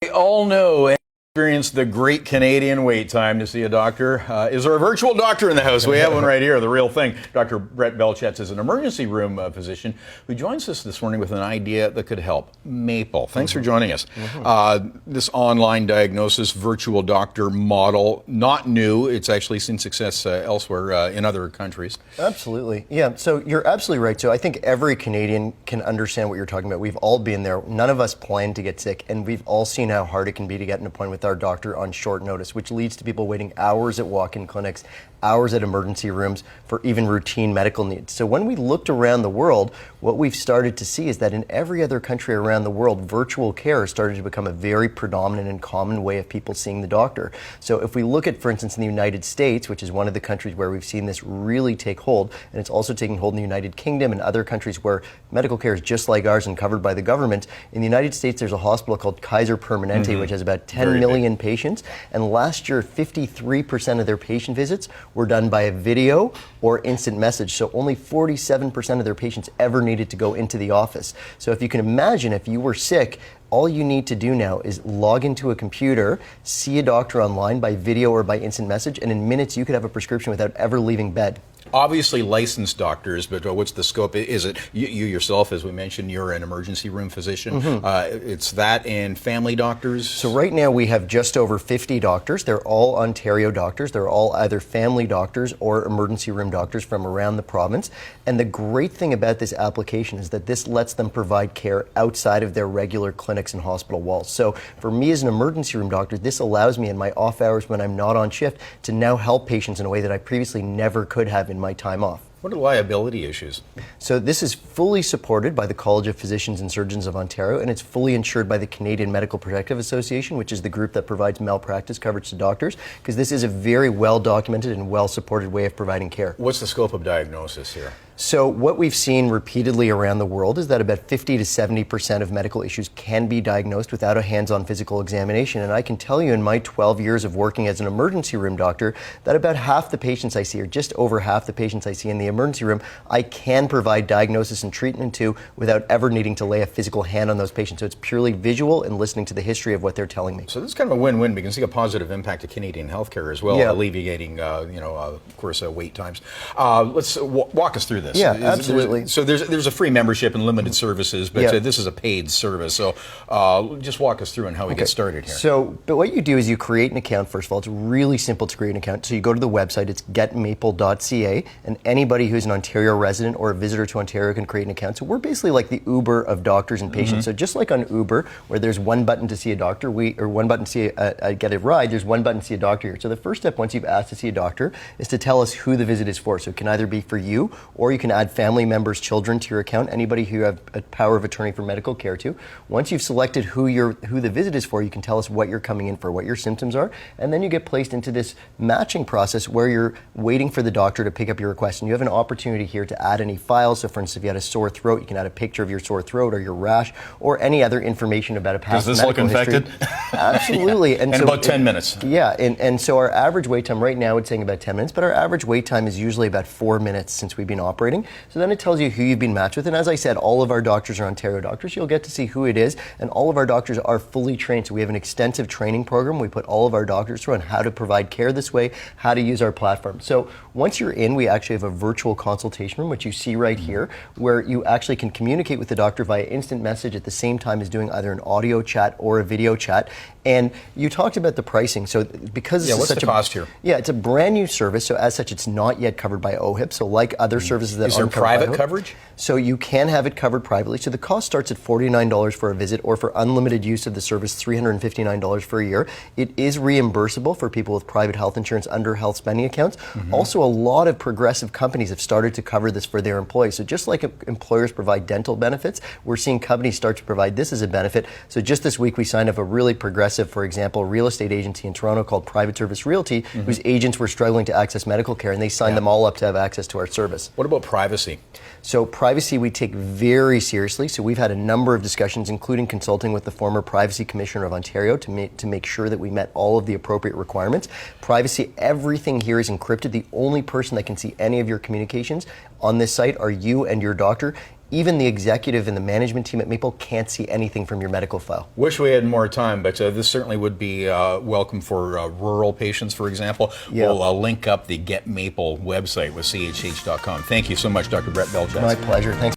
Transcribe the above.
We all know and experience the great Canadian wait time to see a doctor. Is there a virtual doctor in the house? We have one right here, the real thing. Dr. Brett Belchetz is an emergency room physician who joins us this morning with an idea that could help. Maple. Thanks for joining us. This online diagnosis virtual doctor model, not new. It's actually seen success elsewhere in other countries. Absolutely. Yeah, so you're absolutely right. So I think every Canadian can understand what you're talking about. We've all been there. None of us planned to get sick, and we've all seen how hard it can be to get an appointment with our doctor on short notice, which leads to people waiting hours at walk-in clinics, hours at emergency rooms for even routine medical needs. So when we looked around the world, what we've started to see is that in every other country around the world, virtual care has started to become a very predominant and common way of people seeing the doctor. So if we look at, for instance, in the United States, which is one of the countries where we've seen this really take hold, and it's also taking hold in the United Kingdom and other countries where medical care is just like ours and covered by the government. In the United States, there's a hospital called Kaiser Permanente, which has about 10 million patients, and last year 53% of their patient visits were done by a video or instant message. So only 47% of their patients ever needed to go into the office. So if you can imagine, if you were sick, all you need to do now is log into a computer, see a doctor online by video or by instant message, and in minutes you could have a prescription without ever leaving bed. Obviously licensed doctors, but what's the scope? Is it you yourself, as we mentioned, you're an emergency room physician. It's that and family doctors? So right now we have just over 50 doctors. They're all Ontario doctors. They're all either family doctors or emergency room doctors from around the province. And the great thing about this application is that this lets them provide care outside of their regular clinics and hospital walls. So for me as an emergency room doctor, this allows me in my off hours when I'm not on shift to now help patients in a way that I previously never could have in my time off. What are liability issues? So this is fully supported by the College of Physicians and Surgeons of Ontario, and it's fully insured by the Canadian Medical Protective Association, which is the group that provides malpractice coverage to doctors, because this is a very well documented and well supported way of providing care. What's the scope of diagnosis here? So what we've seen repeatedly around the world is that about 50 to 70% of medical issues can be diagnosed without a hands-on physical examination. And I can tell you in my 12 years of working as an emergency room doctor that about half the patients I see, or just over half the patients I see in the emergency room, I can provide diagnosis and treatment to without ever needing to lay a physical hand on those patients. So it's purely visual and listening to the history of what they're telling me. So this is kind of a win-win. We can see a positive impact to Canadian healthcare as well, alleviating, of course, wait times. Let's walk us through this. Yeah, absolutely. So there's a free membership and limited services, but this is a paid service. So just walk us through and how we get started here. So, but what you do is you create an account. First of all, it's really simple to create an account. So you go to the website, it's getmaple.ca, and anybody who's an Ontario resident or a visitor to Ontario can create an account. So we're basically like the Uber of doctors and patients. So just like on Uber, where there's one button to see a doctor, or one button to see get a ride, there's one button to see a doctor here. So the first step, once you've asked to see a doctor, is to tell us who the visit is for. So it can either be for you, or you can add family members, children to your account, anybody who you have a power of attorney for medical care to. Once you've selected who the visit is for, you can tell us what you're coming in for, what your symptoms are, and then you get placed into this matching process where you're waiting for the doctor to pick up your request. And you have an opportunity here to add any files. So for instance, if you had a sore throat, you can add a picture of your sore throat or your rash or any other information about a past medical history. Does this look infected? Absolutely. And so about 10 minutes. Yeah, and so our average wait time right now, it's saying about 10 minutes, but our average wait time is usually about 4 minutes since we've been operating. So then it tells you who you've been matched with. And as I said, all of our doctors are Ontario doctors. You'll get to see who it is. And all of our doctors are fully trained. So we have an extensive training program. We put all of our doctors through on how to provide care this way, how to use our platform. So once you're in, we actually have a virtual consultation room, which you see right here, where you actually can communicate with the doctor via instant message at the same time as doing either an audio chat or a video chat. And you talked about the pricing. So because this is what's the cost here? Yeah, it's a brand new service. So as such, it's not yet covered by OHIP. So like other services that is there private coverage? So you can have it covered privately. So the cost starts at $49 for a visit, or for unlimited use of the service, $359 for a year. It is reimbursable for people with private health insurance under health spending accounts. Also, a lot of progressive companies have started to cover this for their employees. So just like employers provide dental benefits, we're seeing companies start to provide this as a benefit. So just this week, we signed up a really progressive, for example, real estate agency in Toronto called Private Service Realty, whose agents were struggling to access medical care, and they signed them all up to have access to our service. What about privacy? So privacy we take very seriously. So we've had a number of discussions, including consulting with the former Privacy Commissioner of Ontario to make sure that we met all of the appropriate requirements. Privacy, everything here is encrypted. The only person that can see any of your communications on this site are you and your doctor. even the executive and the management team at Maple can't see anything from your medical file. Wish we had more time, but this certainly would be welcome for rural patients, for example. Yeah. We'll link up the Get Maple website with chh.com. Thank you so much, Dr. Brett Belchetz. My pleasure. Thanks.